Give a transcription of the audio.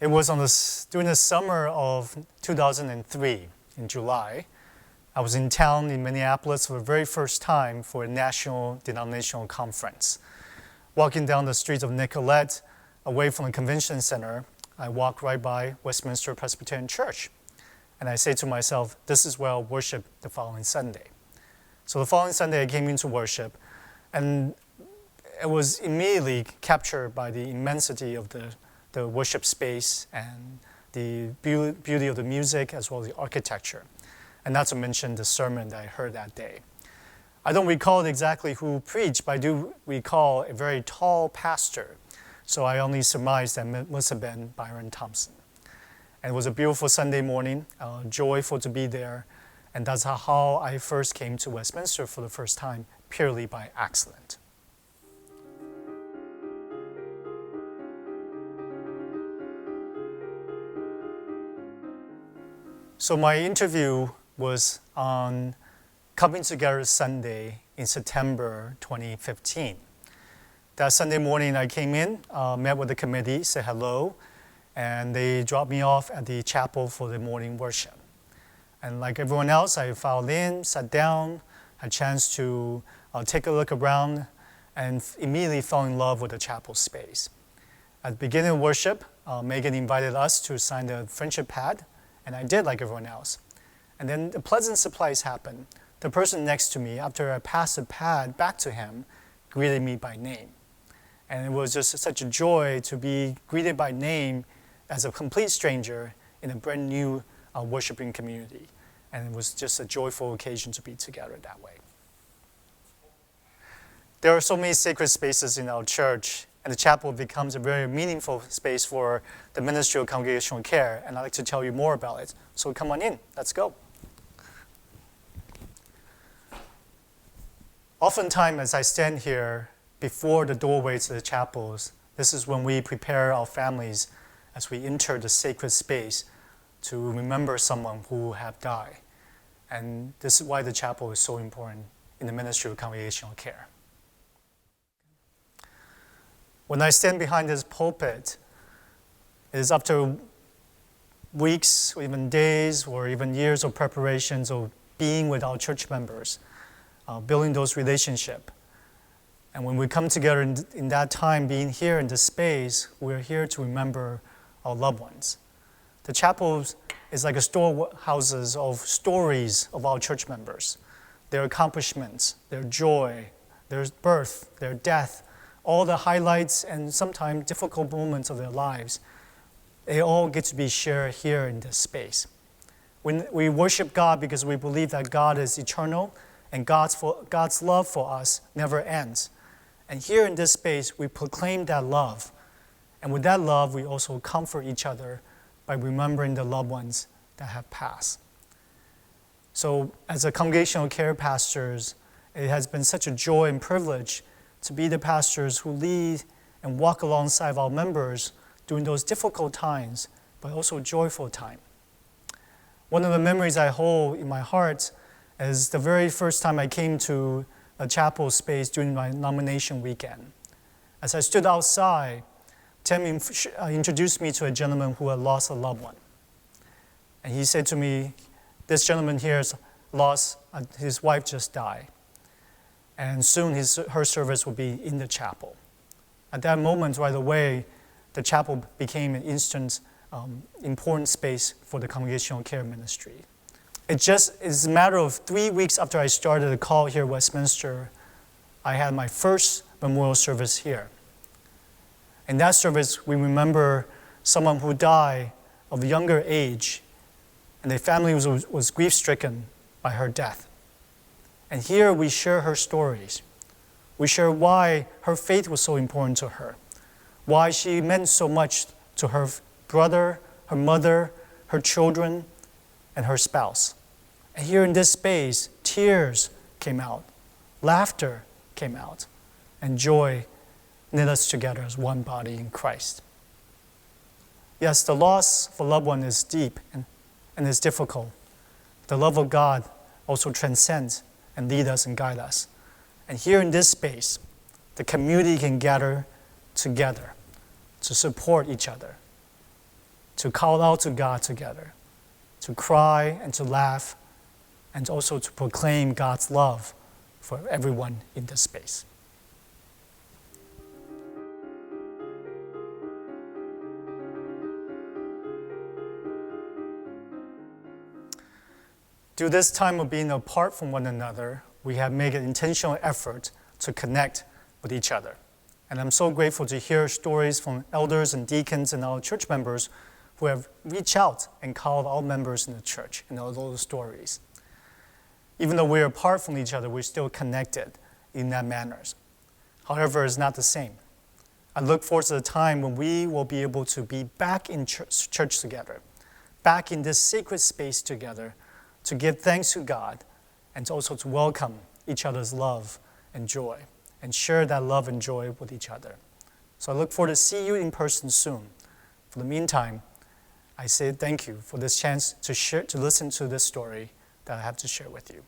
It was during the summer of 2003, in July. I was in town in Minneapolis for the very first time for a national denominational conference. Walking down the streets of Nicollet, away from the convention center, I walked right by Westminster Presbyterian Church. And I say to myself, this is where I'll worship the following Sunday. So the following Sunday I came into worship, and it was immediately captured by the immensity of the worship space and the beauty of the music as well as the architecture. And not to mention the sermon that I heard that day. I don't recall exactly who preached, but I do recall a very tall pastor. So I only surmised that it must have been Byron Thompson. And it was a beautiful Sunday morning, joyful to be there. And that's how I first came to Westminster for the first time, purely by accident. So my interview was on Coming Together Sunday in September 2015. That Sunday morning I came in, met with the committee, said hello, and they dropped me off at the chapel for the morning worship. And like everyone else, I filed in, sat down, had a chance to take a look around, and immediately fell in love with the chapel space. At the beginning of worship, Megan invited us to sign the friendship pad, and I did like everyone else. And then a pleasant surprise happened. The person next to me, after I passed the pad back to him, greeted me by name. And it was just such a joy to be greeted by name as a complete stranger in a brand new worshiping community. And it was just a joyful occasion to be together that way. There are so many sacred spaces in our church, and the chapel becomes a very meaningful space for the ministry of congregational care, and I'd like to tell you more about it. So come on in, let's go. Oftentimes, as I stand here before the doorway to the chapels, this is when we prepare our families as we enter the sacred space to remember someone who have died. And this is why the chapel is so important in the ministry of congregational care. When I stand behind this pulpit, it is after weeks, or even days, or even years of preparations of being with our church members, building those relationships. And when we come together in that time, being here in this space, we're here to remember our loved ones. The chapel is like a storehouses of stories of our church members, their accomplishments, their joy, their birth, their death, all the highlights and sometimes difficult moments of their lives. They all get to be shared here in this space. When we worship God because we believe that God is eternal and God's love for us never ends. And here in this space, we proclaim that love. And with that love, we also comfort each other by remembering the loved ones that have passed. So as a congregational care pastors, it has been such a joy and privilege to be the pastors who lead and walk alongside our members during those difficult times, but also joyful time. One of the memories I hold in my heart is the very first time I came to a chapel space during my nomination weekend. As I stood outside, Tim introduced me to a gentleman who had lost a loved one. And he said to me, this gentleman here has lost, his wife just died. And soon her service will be in the chapel. At that moment, right away, the chapel became an instant important space for the congregational care ministry. It just is a matter of 3 weeks after I started the call here at Westminster, I had my first memorial service here. In that service, we remember someone who died of a younger age, and the family was grief-stricken by her death. And here we share her stories. We share why her faith was so important to her, why she meant so much to her brother, her mother, her children, and her spouse. And here in this space, tears came out, laughter came out, and joy knit us together as one body in Christ. Yes, the loss of a loved one is deep and is difficult. The love of God also transcends and lead us and guide us. And here in this space, the community can gather together to support each other. to call out to God together, to cry and to laugh, and also to proclaim God's love for everyone in this space. Through this time of being apart from one another, we have made an intentional effort to connect with each other. And I'm so grateful to hear stories from elders and deacons and our church members who have reached out and called all members in the church and all those stories. Even though we're apart from each other, we're still connected in that manner. However, it's not the same. I look forward to the time when we will be able to be back in church together, back in this sacred space together, to give thanks to God and also to welcome each other's love and joy and share that love and joy with each other. So I look forward to see you in person soon. For the meantime, I say thank you for this chance to listen to this story that I have to share with you.